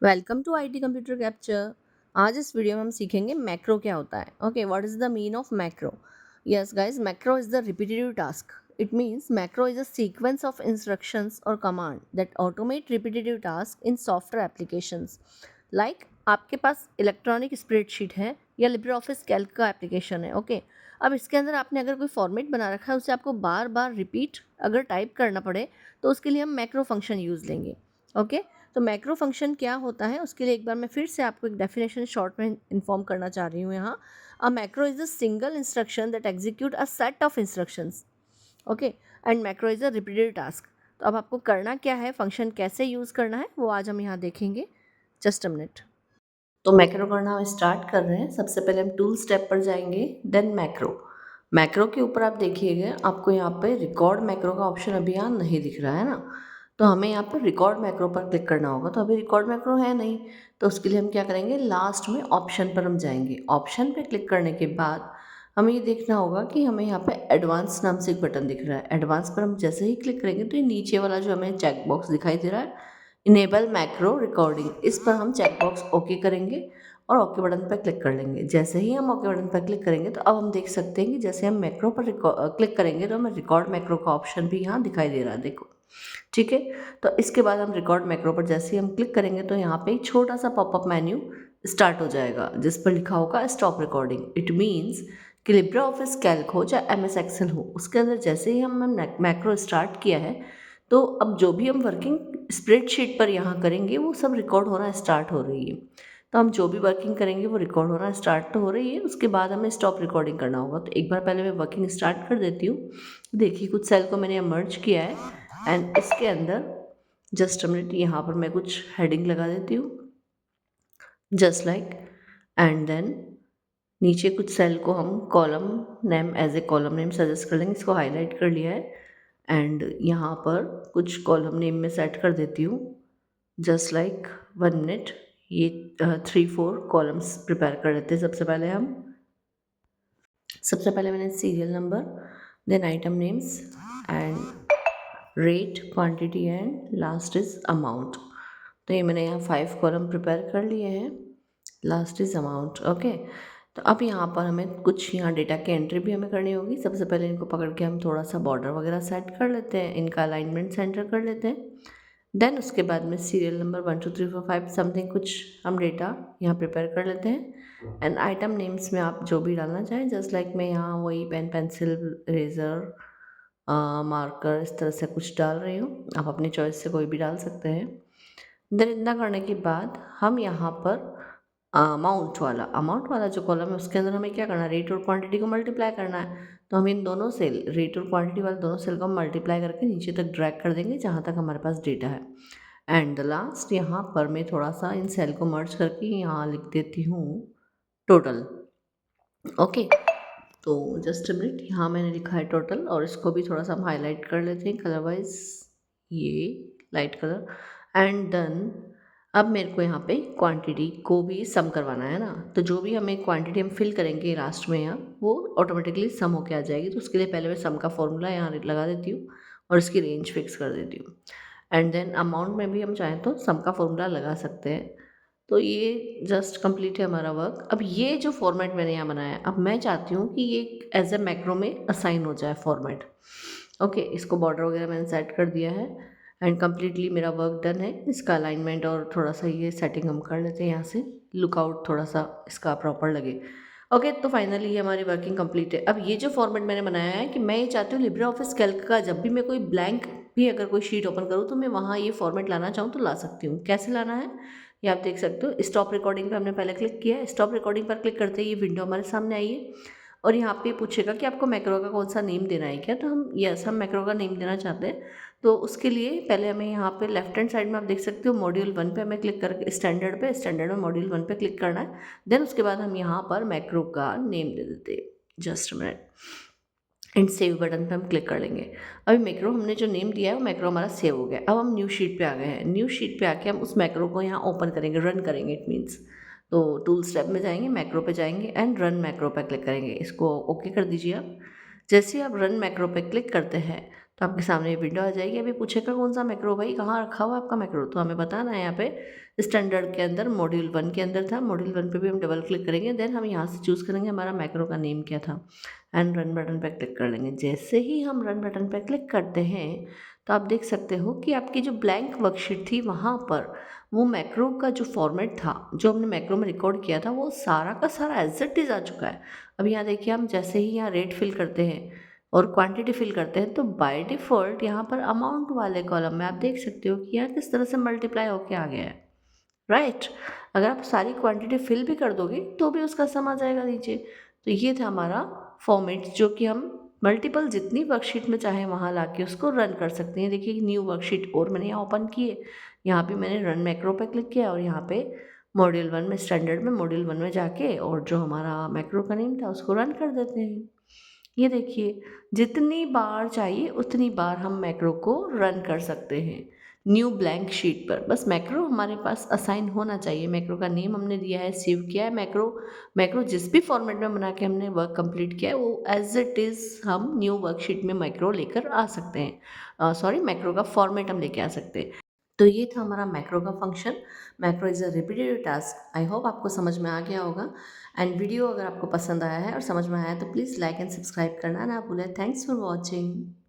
Welcome to IT computer capture. आज इस video में हम सीखेंगे मैक्रो क्या होता है। Okay, what is the mean of macro? Yes guys, macro is the repetitive task. It means macro is a sequence of instructions और command that automate repetitive task in software applications. Like आपके पास electronic spreadsheet है या LibreOffice Calc का application है. Okay, अब इसके अंदर आपने अगर कोई फॉर्मेट बना रखा है, उसे आपको बार बार रिपीट अगर टाइप करना पड़े तो उसके लिए हम मैक्रो फंक्शन यूज़ लेंगे. ओके, तो मैक्रो फंक्शन क्या होता है उसके लिए एक बार मैं फिर से आपको एक डेफिनेशन शॉर्ट में इन्फॉर्म करना चाह रही हूँ यहाँ. A macro is a single instruction that execute a set of instructions. Okay, and macro is a repeated task. तो अब आपको करना क्या है, फंक्शन कैसे यूज़ करना है, वो आज हम यहाँ देखेंगे. Just a minute. तो मैक्रो करना हम स्टार्ट कर रहे हैं. सबसे पहले हम टूल स्टेप पर जाएंगे, देन मैक्रो. मैक्रो के ऊपर आप देखिएगा, आपको यहाँ पे रिकॉर्ड मैक्रो का ऑप्शन अभी यहाँ नहीं दिख रहा है ना. तो हमें यहाँ पर रिकॉर्ड मैक्रो पर क्लिक करना होगा. तो अभी रिकॉर्ड मैक्रो है नहीं, तो उसके लिए हम क्या करेंगे, लास्ट में ऑप्शन पर हम जाएंगे. ऑप्शन पे क्लिक करने के बाद हमें ये देखना होगा कि हमें यहाँ पे एडवांस नाम से एक बटन दिख रहा है. एडवांस पर हम जैसे ही क्लिक करेंगे तो ये नीचे वाला जो हमें चेक बॉक्स दिखाई दे रहा है, इनेबल मैक्रो रिकॉर्डिंग, इस पर हम चेक बॉक्स ओके करेंगे और ओके बटन पर क्लिक कर लेंगे. जैसे ही हम ओके बटन पर क्लिक करेंगे तो अब हम देख सकते हैं कि जैसे हम मैक्रो पर क्लिक करेंगे तो हमें रिकॉर्ड मैक्रो का ऑप्शन भी यहाँ दिखाई दे रहा है. देखो, ठीक है. तो इसके बाद हम रिकॉर्ड मैक्रो पर जैसे ही हम क्लिक करेंगे तो यहाँ पे एक छोटा सा पॉपअप मेन्यू स्टार्ट हो जाएगा जिस पर लिखा होगा स्टॉप रिकॉर्डिंग. इट मीन्स कि लिब्रे ऑफिस कैल्क हो चाहे एम एस एक्सेल हो, उसके अंदर जैसे ही हमने मैक्रो स्टार्ट किया है तो अब जो भी हम वर्किंग स्प्रेडशीट पर यहाँ करेंगे वो सब रिकॉर्ड होना स्टार्ट हो रही है. तो हम जो भी वर्किंग करेंगे वो रिकॉर्ड होना स्टार्ट तो हो रही है, उसके बाद हमें स्टॉप रिकॉर्डिंग करना होगा. तो एक बार पहले मैं वर्किंग स्टार्ट कर देती हूँ. देखिए, कुछ सेल को मैंने मर्ज किया है एंड इसके अंदर जस्ट अ मिनट, यहाँ पर मैं कुछ हेडिंग लगा देती हूँ जस्ट लाइक. एंड देन नीचे कुछ सेल को हम column name as a column name suggest कर लेंगे. इसको हाईलाइट कर लिया है एंड यहाँ पर कुछ कॉलम नेम में सेट कर देती हूँ जस्ट लाइक. 1 मिनट, ये 3-4 कॉलम्स प्रिपेयर कर लेते हैं. सबसे पहले मैंने serial number, then item names and rate, quantity and last is amount. तो ये मैंने यहाँ 5 कॉलम प्रिपेयर कर लिए हैं. Last is amount. ओके, तो अब यहाँ पर हमें कुछ यहाँ डेटा की एंट्री भी हमें करनी होगी. सबसे पहले इनको पकड़ के हम थोड़ा सा बॉर्डर वगैरह सेट कर लेते हैं, इनका अलाइनमेंट सेंटर कर लेते हैं. देन उसके बाद में सीरियल नंबर 1 2 3 4 5 समथिंग कुछ हम डेटा यहाँ प्रिपेयर कर लेते हैं. एंड आइटम नेम्स में आप जो भी डालना चाहें, जस्ट लाइक मैं यहाँ वही पेन पेंसिल इरेज़र मार्कर इस तरह से कुछ डाल रही हूँ. आप अपनी चॉइस से कोई भी डाल सकते हैं. देन इतना करने के बाद हम यहाँ पर अमाउंट वाला जो कॉलम है उसके अंदर हमें क्या करना है, रेट और क्वांटिटी को मल्टीप्लाई करना है. तो हम इन दोनों सेल, रेट और क्वांटिटी वाले दोनों सेल को हम मल्टीप्लाई करके नीचे तक ड्रैग कर देंगे जहाँ तक हमारे पास डेटा है. एंड द लास्ट, यहाँ पर मैं थोड़ा सा इन सेल को मर्ज करके यहाँ लिख देती हूँ टोटल. ओके, तो जस्ट अ मिनट, यहाँ मैंने लिखा है टोटल और इसको भी थोड़ा सा हम हाईलाइट कर लेते हैं कलर वाइज, ये लाइट कलर. एंड देन अब मेरे को यहाँ पे क्वांटिटी को भी सम करवाना है ना. तो जो भी हमें क्वांटिटी हम फिल करेंगे लास्ट में यहाँ, वो ऑटोमेटिकली सम होके आ जाएगी. तो उसके लिए पहले मैं सम का फॉर्मूला यहाँ लगा देती हूँ और इसकी रेंज फिक्स कर देती हूँ. एंड देन अमाउंट में भी हम चाहें तो सम का फॉर्मूला लगा सकते हैं. तो ये जस्ट कंप्लीट है हमारा वर्क. अब ये जो फॉर्मेट मैंने यहाँ बनाया है, अब मैं चाहती हूँ कि ये एज ए मैक्रो में असाइन हो जाए फॉर्मेट. ओके, इसको बॉर्डर वगैरह मैंने सेट कर दिया है एंड कम्प्लीटली मेरा वर्क डन है. इसका अलाइनमेंट और थोड़ा सा ये सेटिंग हम कर लेते हैं यहाँ से, लुकआउट थोड़ा सा इसका प्रॉपर लगे. ओके, तो फाइनली ये हमारी वर्किंग कंप्लीट है. अब ये जो फॉर्मेट मैंने बनाया है कि मैं ये चाहती हूँ लिब्रे ऑफिस कैल्क का जब भी मैं कोई ब्लैंक भी अगर कोई शीट ओपन करूँ तो मैं वहाँ ये फॉर्मेट लाना चाहूँ तो ला सकती हूँ. कैसे लाना है ये आप देख सकते हो. स्टॉप रिकॉर्डिंग पे हमने पहले क्लिक किया है. स्टॉप रिकॉर्डिंग पर क्लिक करते ही ये विंडो हमारे सामने आई है और यहाँ पे पूछेगा कि आपको मैक्रो का कौन सा नेम देना है क्या. तो हम यस, हम मैक्रो का नेम देना चाहते हैं. तो उसके लिए पहले हमें यहाँ पे लेफ्ट हैंड साइड में आप देख सकते हो मॉड्यूल 1 पे हमें क्लिक करके स्टैंडर्ड में मॉड्यूल 1 पे क्लिक करना है. देन उसके बाद हम यहाँ पर मैक्रो का नेम दे देते हैं. Just minute, and save button पे हम क्लिक कर लेंगे. अभी मैक्रो हमने जो नेम दिया है वो मैक्रो हमारा सेव हो गया. अब हम न्यू शीट पे आ गए हैं. न्यू शीट पे आके हम उस मैक्रो को यहाँ ओपन करेंगे, रन करेंगे. इट मीन्स तो टूल स्टेप में जाएंगे, मैक्रो पे जाएंगे एंड रन मैक्रो पे क्लिक करेंगे. इसको ओके कर दीजिए आप. जैसे ही आप रन मैक्रो पे क्लिक करते हैं तो आपके सामने ये विंडो आ जाएगी। अभी पूछेगा कौन सा मैक्रो भाई, कहाँ रखा हुआ है आपका मैक्रो, तो हमें बताना है। यहाँ पे स्टैंडर्ड के अंदर मॉड्यूल 1 के अंदर था, मॉड्यूल 1 पे भी हम डबल क्लिक करेंगे, देन हम यहाँ से चूज़ करेंगे हमारा मैक्रो का नेम क्या था एंड रन बटन पे क्लिक कर लेंगे। जैसे ही हम रन बटन पे क्लिक करते हैं तो आप देख सकते हो कि आपकी जो ब्लैंक वर्कशीट थी वहाँ पर वो मैक्रो का जो फॉर्मेट था, जो हमने मैक्रो में रिकॉर्ड किया था, वो सारा का सारा एज इट इज़ आ चुका है। अब यहाँ देखिए, हम जैसे ही यहाँ रेट फिल करते हैं और क्वांटिटी फिल करते हैं तो बाय डिफ़ॉल्ट यहाँ पर अमाउंट वाले कॉलम में आप देख सकते हो कि यहाँ किस तरह से मल्टीप्लाई होके आ गया है, राइट। अगर आप सारी क्वांटिटी फिल भी कर दोगे तो भी उसका सम आ जाएगा नीचे। तो ये था हमारा फॉर्मेट, जो कि हम मल्टीपल जितनी वर्कशीट में चाहे वहाँ ला के उसको रन कर सकते हैं। देखिए न्यू वर्कशीट और मैंने यहाँ ओपन की है, यहाँ पे मैंने रन मैक्रो पे क्लिक किया और यहाँ पे मॉड्यूल 1 में, स्टैंडर्ड में मॉड्यूल 1 में जाके और जो हमारा मैक्रो का नेम था उसको रन कर देते हैं। ये देखिए, जितनी बार चाहिए उतनी बार हम मैक्रो को रन कर सकते हैं न्यू ब्लैंक शीट पर। बस मैक्रो हमारे पास असाइन होना चाहिए, मैक्रो का नेम हमने दिया है, सेव किया है, मैक्रो मैक्रो जिस भी फॉर्मेट में बना के हमने वर्क कंप्लीट किया है वो एज इट इज़ हम न्यू वर्कशीट में मैक्रो लेकर आ सकते हैं, सॉरी मैक्रो का फॉर्मेट हम लेके आ सकते हैं। तो ये था हमारा मैक्रो का function. Macro is a repetitive task. I hope आपको समझ में आ गया होगा। एंड वीडियो अगर आपको पसंद आया है और समझ में आया है तो प्लीज़ लाइक एंड सब्सक्राइब करना ना भूलें। Thanks for watching.